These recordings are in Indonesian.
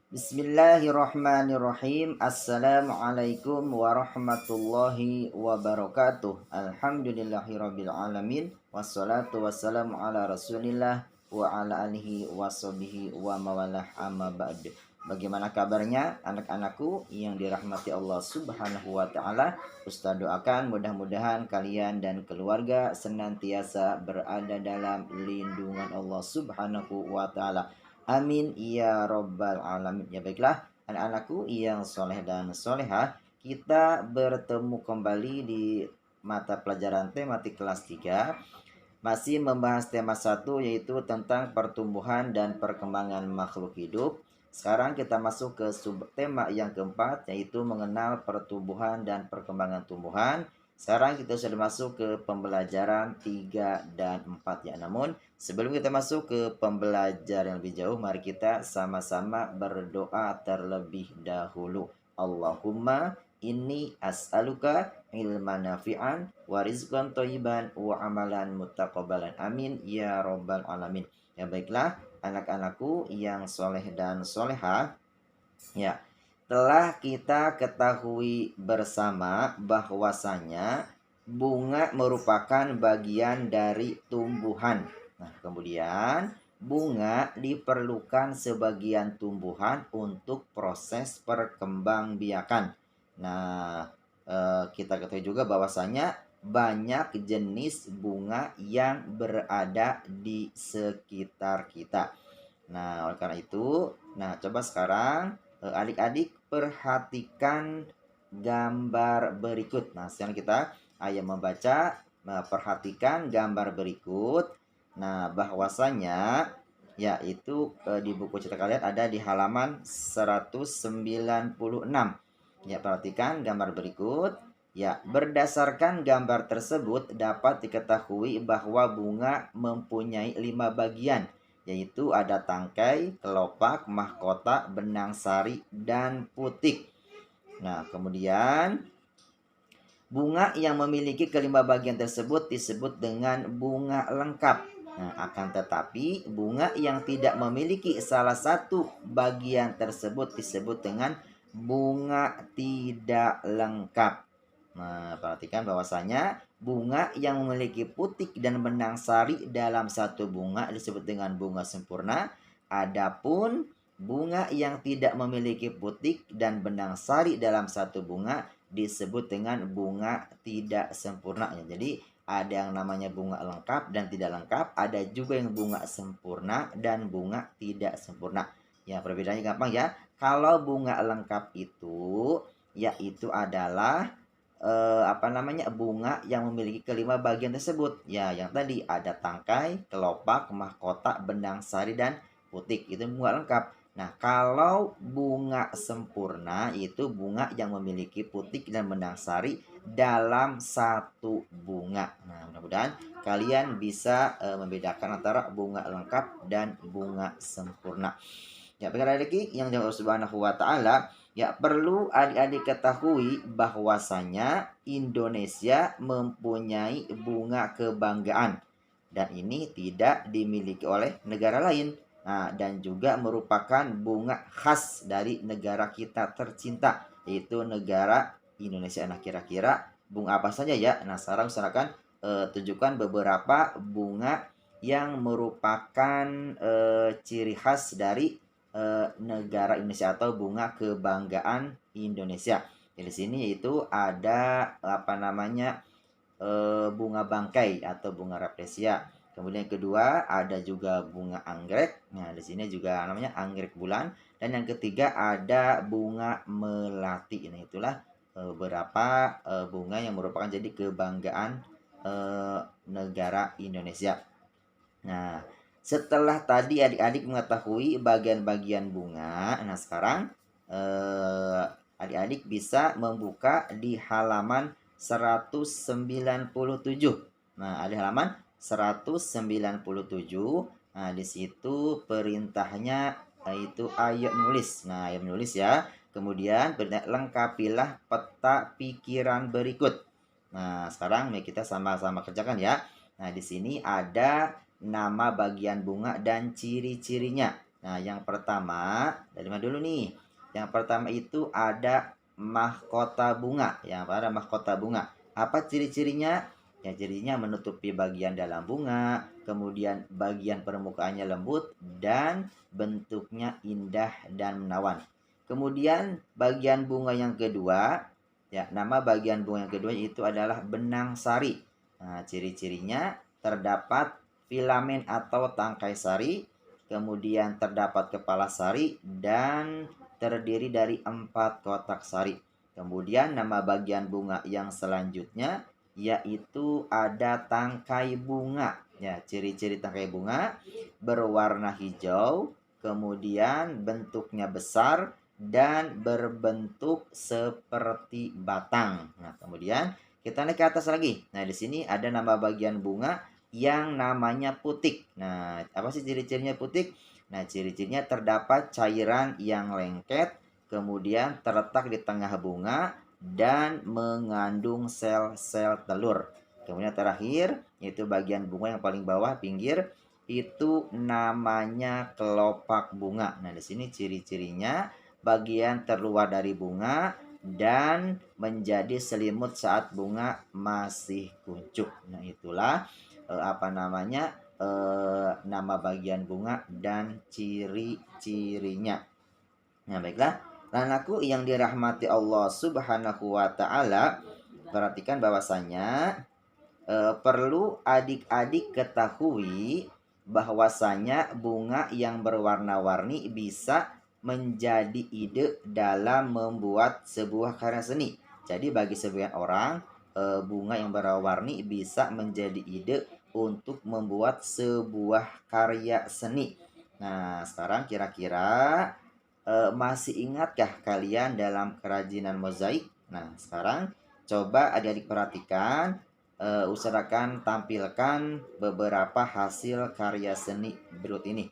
Bismillahirrahmanirrahim. Assalamualaikum warahmatullahi wabarakatuh. Alhamdulillahirabbil alamin. Wassalatu wassalamu ala Rasulillah wa ala alihi washabihi wa mawalah amma ba'd. Bagaimana kabarnya anak-anakku yang dirahmati Allah Subhanahu wa taala? Ustaz doakan mudah-mudahan kalian dan keluarga senantiasa berada dalam lindungan Allah Subhanahu wa taala. Amin ya robbal alamin. Ya baiklah, anak-anakku yang soleh dan soleha, kita bertemu kembali di mata pelajaran tematik kelas 3. Masih membahas tema satu, yaitu tentang pertumbuhan dan perkembangan makhluk hidup. Sekarang kita masuk ke subtema yang keempat, yaitu mengenal pertumbuhan dan perkembangan tumbuhan. Sekarang kita sudah masuk ke pembelajaran 3 dan 4 ya. Namun sebelum kita masuk ke pembelajaran yang lebih jauh, mari kita sama-sama berdoa terlebih dahulu. Allahumma inni as'aluka ilman nafi'an wa rizqan thayyiban wa amalan muttaqabbalan. Amin ya robbal alamin. Ya baiklah, anak-anakku yang soleh dan soleha, ya, telah kita ketahui bersama bahwasanya bunga merupakan bagian dari tumbuhan. Nah, kemudian bunga diperlukan sebagian tumbuhan untuk proses perkembangbiakan. Nah, kita ketahui juga bahwasanya banyak jenis bunga yang berada di sekitar kita. Nah, oleh karena itu, coba sekarang adik-adik perhatikan gambar berikut. Nah, sekarang kita ayo membaca, perhatikan gambar berikut. Nah, bahwasanya yaitu di buku cetak kalian ada di halaman 196. Ya, perhatikan gambar berikut. Ya, berdasarkan gambar tersebut dapat diketahui bahwa bunga mempunyai 5 bagian, yaitu ada tangkai, kelopak, mahkota, benang sari, dan putik. Nah, kemudian bunga yang memiliki kelima bagian tersebut disebut dengan bunga lengkap. Nah, akan tetapi bunga yang tidak memiliki salah satu bagian tersebut disebut dengan bunga tidak lengkap. Nah, perhatikan bahwasanya bunga yang memiliki putik dan benang sari dalam satu bunga disebut dengan bunga sempurna. Adapun bunga yang tidak memiliki putik dan benang sari dalam satu bunga disebut dengan bunga tidak sempurna. Jadi ada yang namanya bunga lengkap dan tidak lengkap, ada juga yang bunga sempurna dan bunga tidak sempurna. Ya, perbedaannya gampang ya. Kalau bunga lengkap itu yaitu adalah bunga yang memiliki kelima bagian tersebut. Ya, yang tadi ada tangkai, kelopak, mahkota, benang sari, dan putik. Itu bunga lengkap. Nah, kalau bunga sempurna itu bunga yang memiliki putik dan benang sari dalam satu bunga. Nah, mudah-mudahan kalian bisa membedakan antara bunga lengkap dan bunga sempurna. Ya, perkara lagi yang Allah Subhanahu wa taala, ya perlu adik-adik ketahui bahwasanya Indonesia mempunyai bunga kebanggaan dan ini tidak dimiliki oleh negara lain. Nah, dan juga merupakan bunga khas dari negara kita tercinta, yaitu negara Indonesia. Nah, kira-kira bunga apa saja ya? Nah, sekarang misalkan tunjukkan beberapa bunga yang merupakan ciri khas dari negara Indonesia atau bunga kebanggaan Indonesia. Di sini yaitu ada bunga bangkai atau bunga rafflesia. Kemudian yang kedua ada juga bunga anggrek. Nah, di sini juga namanya anggrek bulan. Dan yang ketiga ada bunga melati. Nah, itulah beberapa bunga yang merupakan jadi kebanggaan negara Indonesia. Nah, setelah tadi adik-adik mengetahui bagian-bagian bunga, nah sekarang adik-adik bisa membuka di halaman 197. Nah, ada halaman 197. Nah, di situ perintahnya itu ayo menulis. Nah, ayo menulis ya. Kemudian lengkapilah peta pikiran berikut. Nah, sekarang mari kita sama-sama kerjakan ya. Nah, di sini ada nama bagian bunga dan ciri-cirinya. Nah, yang pertama, dari mana dulu nih? Yang pertama itu ada mahkota bunga. Yang pada mahkota bunga. Apa ciri-cirinya? Ya, cirinya menutupi bagian dalam bunga, kemudian bagian permukaannya lembut, dan bentuknya indah dan menawan. Kemudian bagian bunga yang kedua, ya, nama bagian bunga yang kedua itu adalah benang sari. Nah, ciri-cirinya terdapat filamen atau tangkai sari, kemudian terdapat kepala sari dan terdiri dari 4 kotak sari. Kemudian nama bagian bunga yang selanjutnya yaitu ada tangkai bunga. Ya, ciri-ciri tangkai bunga berwarna hijau, kemudian bentuknya besar dan berbentuk seperti batang. Nah, kemudian kita naik ke atas lagi. Nah, di sini ada nama bagian bunga yang namanya putik. Nah, apa sih ciri-cirinya putik? Nah, ciri-cirinya terdapat cairan yang lengket, kemudian terletak di tengah bunga dan mengandung sel-sel telur. Kemudian terakhir, yaitu bagian bunga yang paling bawah pinggir, itu namanya kelopak bunga. Nah, di sini ciri-cirinya bagian terluar dari bunga dan menjadi selimut saat bunga masih kuncup. Nah, itulah nama bagian bunga dan ciri-cirinya. Nah, baiklah. Anakku yang dirahmati Allah Subhanahu wa taala, perhatikan bahwasanya perlu adik-adik ketahui bahwasanya bunga yang berwarna-warni bisa menjadi ide dalam membuat sebuah karya seni. Jadi bagi sebagian orang, bunga yang berwarna-warni bisa menjadi ide untuk membuat sebuah karya seni. Nah, sekarang kira-kira masih ingatkah kalian dalam kerajinan mozaik? Nah, sekarang coba adik-adik perhatikan, usahakan tampilkan beberapa hasil karya seni berikut ini.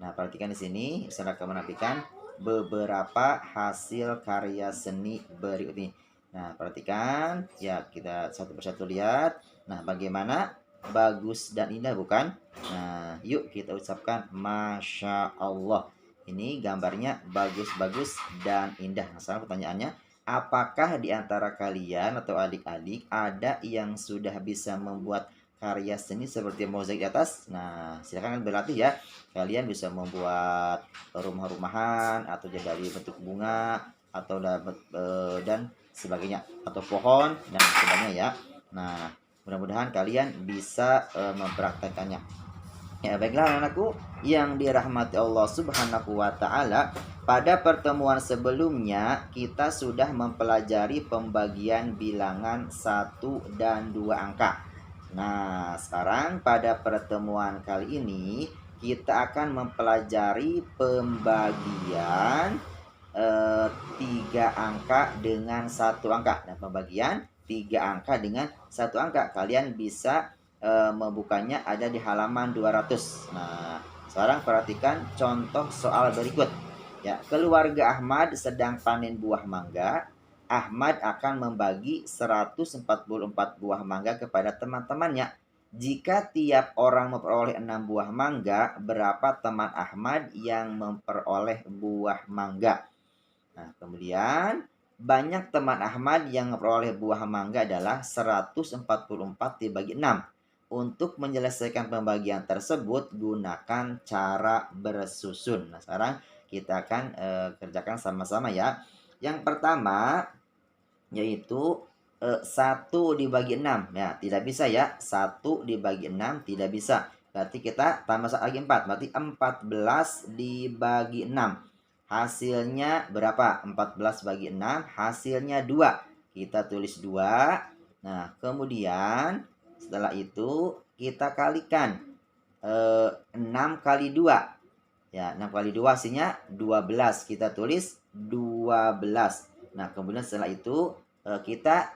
Nah, perhatikan di sini, usahakan menampilkan beberapa hasil karya seni berikut ini. Nah, perhatikan, ya kita satu persatu lihat. Nah, bagaimana? Bagus dan indah bukan? Nah, yuk kita ucapkan Masya Allah. Ini gambarnya bagus-bagus dan indah. Nah, sekarang pertanyaannya, apakah di antara kalian atau adik-adik ada yang sudah bisa membuat karya seni seperti mozaik di atas? Nah, silakan berlatih ya. Kalian bisa membuat rumah-rumahan atau dari bentuk bunga atau dan sebagainya, atau pohon dan sebagainya ya. Nah, mudah-mudahan kalian bisa mempraktekannya. Ya, baiklah anakku yang dirahmati Allah Subhanahu wa taala, pada pertemuan sebelumnya kita sudah mempelajari pembagian bilangan 1 dan 2 angka. Nah, sekarang pada pertemuan kali ini kita akan mempelajari pembagian 3 angka dengan 1 angka. Nah, pembagian 3 angka dengan 1 angka. Kalian bisa membukanya ada di halaman 200. Nah, sekarang perhatikan contoh soal berikut. Ya, keluarga Ahmad sedang panen buah mangga. Ahmad akan membagi 144 buah mangga kepada teman-temannya. Jika tiap orang memperoleh 6 buah mangga, berapa teman Ahmad yang memperoleh buah mangga? Nah, kemudian banyak teman Ahmad yang memperoleh buah mangga adalah 144 dibagi 6. Untuk menyelesaikan pembagian tersebut, gunakan cara bersusun. Nah, sekarang kita akan kerjakan sama-sama ya. Yang pertama yaitu 1 dibagi 6. Ya, tidak bisa ya. 1 dibagi 6 tidak bisa. Berarti kita tambah lagi 4. Berarti 14 dibagi 6. Hasilnya berapa? 14 bagi 6. Hasilnya 2. Kita tulis 2. Nah, kemudian setelah itu kita kalikan 6 kali 2. Ya, 6 kali 2 hasilnya 12. Kita tulis 12. Nah, kemudian setelah itu kita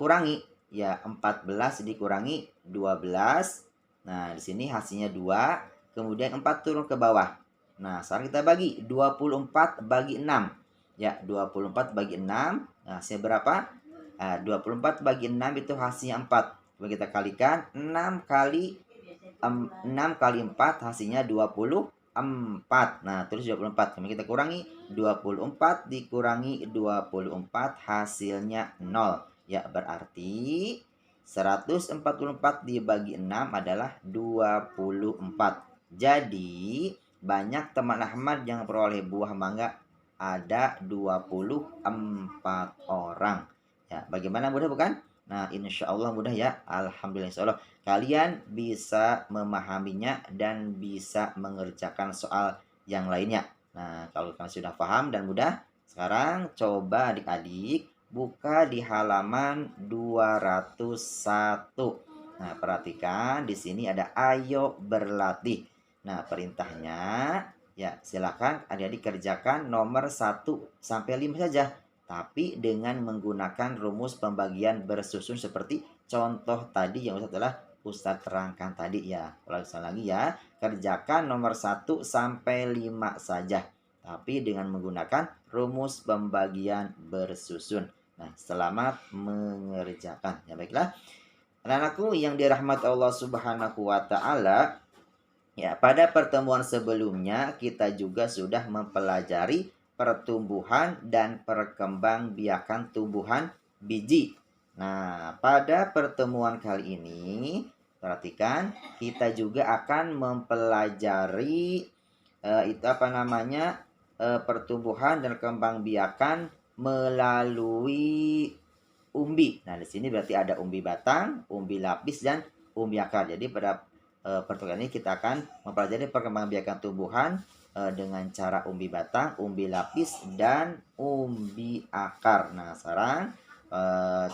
kurangi. Ya, 14 dikurangi 12. Nah, di sini hasilnya 2. Kemudian 4 turun ke bawah. Nah, sekarang kita bagi 24 bagi 6. Ya, 24 bagi 6. Nah, hasilnya berapa? 24 bagi 6 itu hasilnya 4. Coba kita kalikan 6 kali 4 hasilnya 24. Nah, tulis 24. Kemudian kita kurangi 24 dikurangi 24 hasilnya 0. Ya, berarti 144 dibagi 6 adalah 24. Jadi, banyak teman Ahmad yang peroleh buah mangga ada 24 orang. Ya, bagaimana, mudah bukan? Nah, insya Allah mudah ya. Alhamdulillah, insya Allah kalian bisa memahaminya dan bisa mengerjakan soal yang lainnya. Nah, kalau kalian sudah paham dan mudah, sekarang coba adik-adik buka di halaman 201. Nah, perhatikan di sini ada ayo berlatih. Nah, perintahnya ya silakan adik-adik kerjakan nomor 1 sampai 5 saja. Tapi dengan menggunakan rumus pembagian bersusun seperti contoh tadi yang Ustadz terangkan tadi ya. Ulang lagi ya. Kerjakan nomor 1 sampai 5 saja. Tapi dengan menggunakan rumus pembagian bersusun. Nah, selamat mengerjakan. Ya baiklah. Anak-anakku yang dirahmati Allah Subhanahu wa taala, ya, pada pertemuan sebelumnya kita juga sudah mempelajari pertumbuhan dan perkembangbiakan tumbuhan biji. Nah, pada pertemuan kali ini, perhatikan kita juga akan mempelajari pertumbuhan dan perkembangbiakan melalui umbi. Nah, di sini berarti ada umbi batang, umbi lapis dan umbi akar. Jadi pada pertemuan ini kita akan mempelajari perkembangbiakan tumbuhan dengan cara umbi batang, umbi lapis dan umbi akar. Nah, sekarang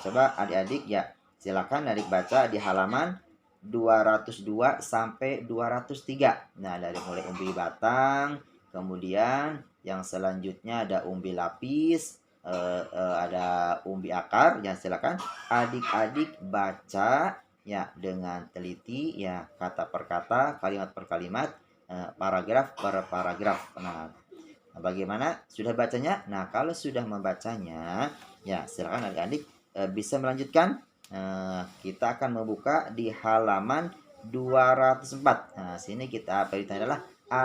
coba adik-adik ya silakan adik baca di halaman 202 sampai 203. Nah, dari mulai umbi batang, kemudian yang selanjutnya ada umbi lapis, ada umbi akar. Ya, silakan adik-adik baca ya dengan teliti ya, kata per kata, kalimat per kalimat, paragraf per paragraf. Nah, bagaimana? Sudah bacanya? Nah, kalau sudah membacanya, ya silakan adik-adik bisa melanjutkan. Kita akan membuka di halaman 204. Nah, sini kita perintahnya adalah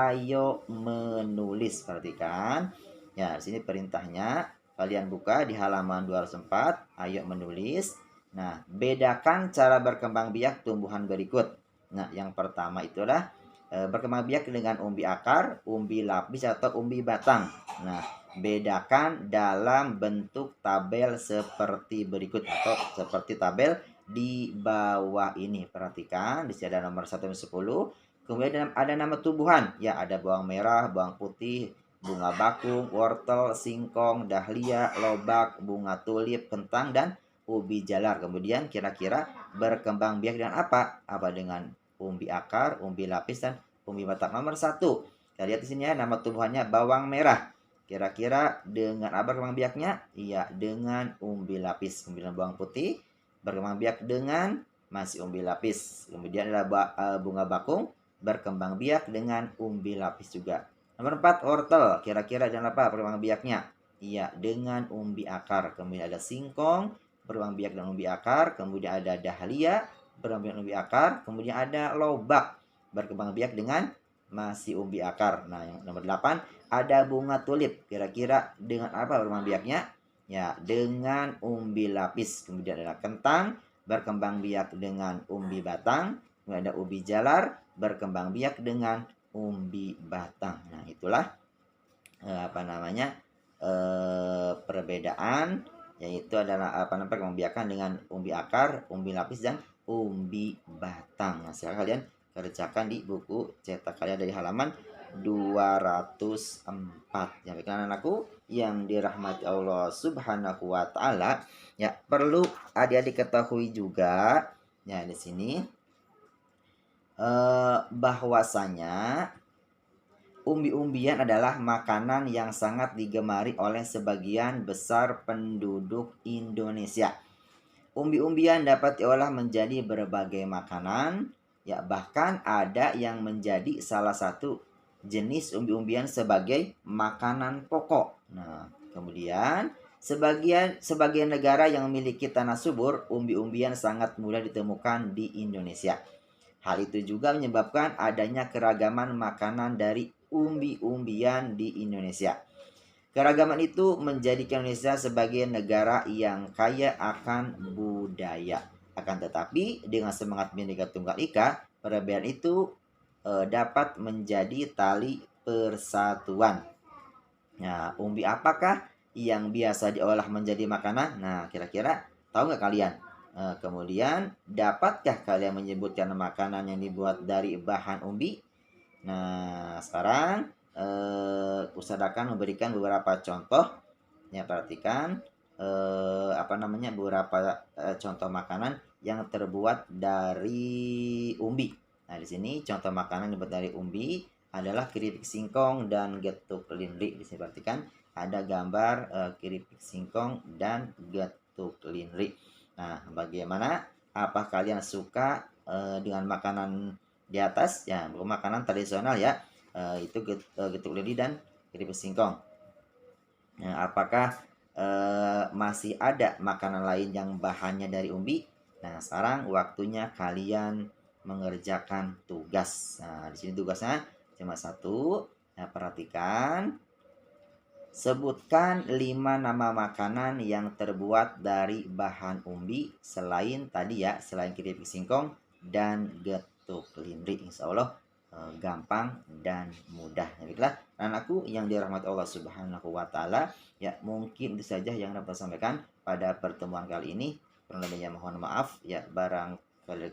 ayo menulis. Perhatikan. Ya, di sini perintahnya kalian buka di halaman 204, ayo menulis. Nah, bedakan cara berkembang biak tumbuhan berikut. Nah, yang pertama itu adalah berkembang biak dengan umbi akar, umbi lapis atau umbi batang. Nah, bedakan dalam bentuk tabel seperti berikut atau seperti tabel di bawah ini. Perhatikan, di sini ada nomor 1-10. Kemudian ada nama tumbuhan. Ya, ada bawang merah, bawang putih, bunga bakung, wortel, singkong, dahlia, lobak, bunga tulip, kentang, dan ubi jalar. Kemudian kira-kira berkembang biak dengan apa? Apa dengan umbi akar, umbi lapis, dan umbi batang. Nomor 1. Kita lihat di sini ya, nama tumbuhannya bawang merah. Kira-kira dengan apa berkembang biaknya? Iya, dengan umbi lapis. Kemudian bawang putih berkembang biak dengan masih umbi lapis. Kemudian ada bunga bakung berkembang biak dengan umbi lapis juga. Nomor 4, wortel. Kira-kira dengan apa berkembang biaknya? Iya, dengan umbi akar. Kemudian ada singkong berkembang biak dengan umbi akar. Kemudian ada dahlia berkembang biak dengan umbi akar. Kemudian ada lobak berkembang biak dengan masih umbi akar. Nah, yang nomor 8 ada bunga tulip. Kira-kira dengan apa berkembang biaknya? Ya, dengan umbi lapis. Kemudian ada kentang berkembang biak dengan umbi batang. Kemudian ada ubi jalar berkembang biak dengan umbi batang. Nah, itulah perbedaan, yaitu adalah perkembang biakan dengan umbi akar, umbi lapis dan umbi batang. Nah, silakan kalian kerjakan di buku cetak kalian dari halaman 204. Ya, baiklah anakku yang dirahmati Allah Subhanahu wa taala, ya perlu adik-adik ketahui juga ya di sini bahwasanya umbi-umbian adalah makanan yang sangat digemari oleh sebagian besar penduduk Indonesia. Umbi-umbian dapat diolah menjadi berbagai makanan, ya bahkan ada yang menjadi salah satu jenis umbi-umbian sebagai makanan pokok. Nah, kemudian sebagian negara yang memiliki tanah subur, umbi-umbian sangat mudah ditemukan di Indonesia. Hal itu juga menyebabkan adanya keragaman makanan dari umbi-umbian di Indonesia. Keragaman itu menjadikan Indonesia sebagai negara yang kaya akan budaya. Akan tetapi dengan semangat Bhinneka Tunggal Ika, perbedaan itu dapat menjadi tali persatuan. Nah, umbi apakah yang biasa diolah menjadi makanan? Nah, kira-kira tahu nggak kalian? Kemudian, dapatkah kalian menyebutkan makanan yang dibuat dari bahan umbi? Nah, sekarang Ustadz akan memberikan beberapa contoh. Ya, perhatikan beberapa contoh makanan yang terbuat dari umbi. Nah, di sini contoh makanan yang terbuat dari umbi adalah keripik singkong dan getuk linri. Di sini perhatikan ada gambar keripik singkong dan getuk linri. Nah, bagaimana? Apa kalian suka dengan makanan di atas? Ya, makanan tradisional ya. Itu getuk linri dan keripik singkong. Nah, apakah masih ada makanan lain yang bahannya dari umbi? Nah, sekarang waktunya kalian mengerjakan tugas. Nah, di sini tugasnya cuma satu. Nah, perhatikan. Sebutkan 5 nama makanan yang terbuat dari bahan umbi selain tadi ya, selain keripik singkong dan getuk linri. Insya Allah gampang dan mudah. Baiklah, anakku yang dirahmati Allah Subhanahu wa taala, ya mungkin itu saja yang dapat saya sampaikan pada pertemuan kali ini. Kurang lebihnya mohon maaf ya, barang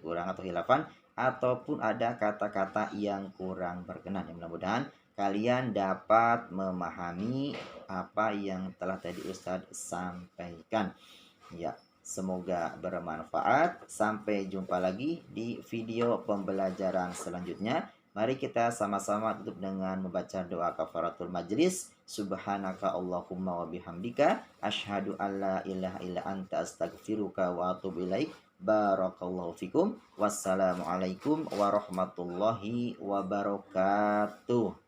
kurang atau hilafan ataupun ada kata-kata yang kurang berkenan. Yang mudah-mudahan kalian dapat memahami apa yang telah tadi Ustadz sampaikan. Ya, semoga bermanfaat. Sampai jumpa lagi di video pembelajaran selanjutnya. Mari kita sama-sama tutup dengan membaca doa kafaratul majlis. Subhanaka Allahumma wa bihamdika asyhadu alla ilaha illa anta astaghfiruka wa atubu ilaik. Barakallahu fikum. Wassalamualaikum warahmatullahi wabarakatuh.